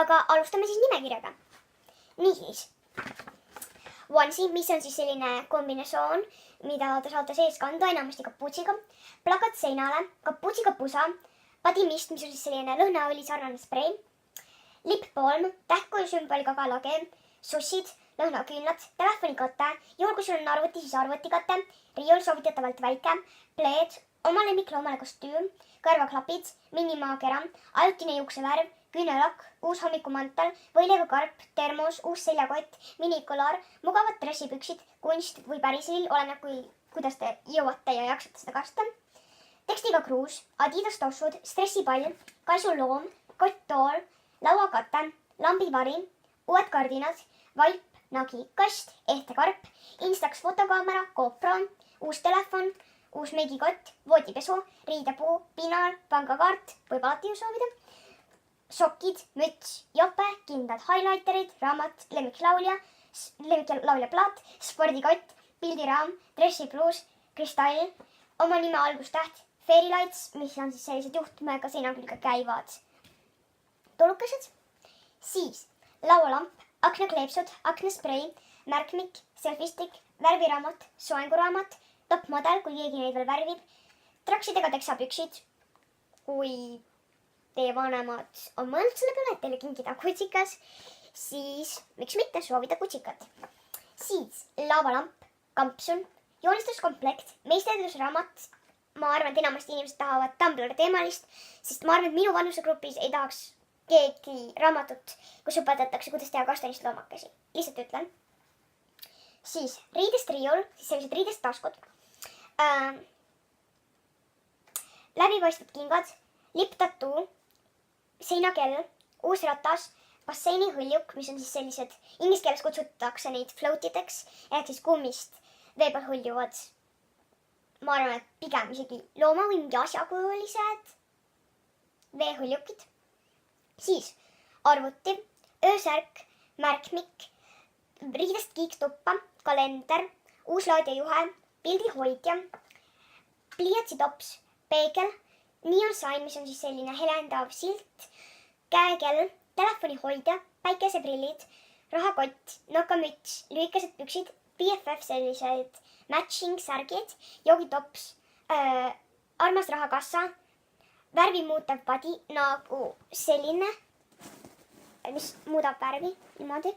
aga alustame siis nimekirjaga. Niisiis. Onesie, mis on siis selline kombinatsioon, mida ta saate sees kanda enamasti kapuutsiga, plakat seinale, kapuutsiga pusa, padimist, mis on siis selline lõhnaõli sarnane sprei, lipppoolm, tähkuju sümboliga kalage, sussid, lõhnaküünlad, telefonikate, juhul kui sul on arvuti, siis arvutikate, riiul soovitatavalt väike, pleed, oma lemmikloomale kostüüm, kõrvaklapid, minimaakera, ajutine juuksevärv, küünelakk, uus hommikumantel, võileivakarp, termos, uus seljakott, minikolar, mugavad dressipüksid, kunst või pärislill, oleneb kuidas te jõuate ja jaksate seda kasta. Tekstiga kruus, Adidas tossud, stressipall, kaisuloom, kotttool, lauakate, lambivari, uued kardinad, vaip, nagi, kast, ehtekarp, Instax fotokaamera, GoPro, uus telefon, uus meigikott, voodipesu, riidepuu, pinaal, pangakaart, võib alati ju soovida. Sokid, müts, jope, kindad highlighterid, raamat, lemmiklaulja plaat, spordikott, pildiraam, dressipluus, kristall, oma nime algustäht, fairy lights, mis on siis sellised juhtmega seina külge käivad tulukesed. Siis laualamp, aknakleepsud, aknasprei, märkmik, selfistik, värviraamat, soenguraamat, topmodel, kui keegi neid veel värvib, traksidega teksapüksid, kui teie vanemad on mõelnud selle peale, et teile kinkida kutsikas, siis miks mitte soovida kutsikat. Siis laualamp, kampsun, joonistuskomplekt, meisterõdusraamat. Ma arvan, et enamasti inimesed tahavad Tumblr teemalist, sest ma arvan, et minu vanusegrupis ei tahaks keegi raamatut, kus õpetatakse, kuidas teha kastanist loomakesi. Lihtsalt ütlen. Siis riidest riiul, siis sellised riidest taskud, läbipaistvad kingad, lipptattoo, seinakell, uus ratas, basseini hõljuk, mis on siis sellised, inglise keeles kutsutakse neid floatideks, ehk siis kummist vee peal hõljuvad. Ma arvan, et pigem isegi looma või mingi asjakujulised veehõljukid. Siis arvuti, öösärk, märkmik, riidest kiiktuppa, kalender, uus laadiajuhe, pildihoidja, pliiatsitops, peegel, neon sign, mis on siis selline helendav silt, käekell, telefonihoidja, päikeseprillid, rahakott, nokamüts, lühikesed püksid, BFF sellised matching särgid, joogitops, armas rahakassa, värvimuutav padi nagu selline, mis muudab värvi niimoodi.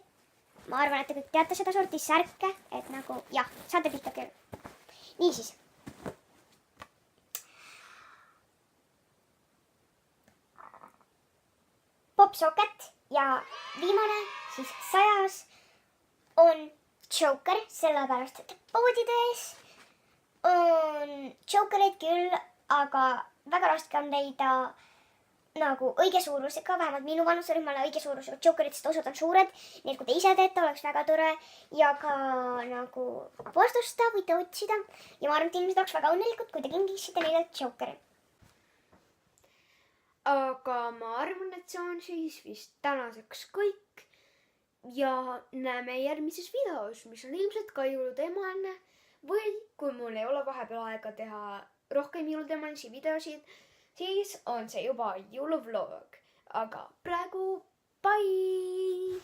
Ma arvan, et te kõik teate seda sorti särke, et nagu jah, saate pihta küll. Niisiis. Popsocket ja viimane siis 100 on Joker, sellepärast, et poodides on Jokereid küll, aga väga raske on leida nagu õige suurusega, vähemalt minu vanuserühmale õige suurusega Jokerid, sest osad on suured, nii et kui te ise teete, oleks väga tore ja ka nagu poest osta võite otsida ja ma arvan, et inimesed oleks väga õnnelikud, kui te kingiksite neile Jokeri. Aga ma arvan, et see on siis vist tänaseks kõik ja näeme järgmises videos, mis on ilmselt ka jõuluteemaline või kui mul ei ole vahepeal aega teha rohkem jõuluteemalisi videosid, siis on see juba jõuluvlog. Aga praegu bye!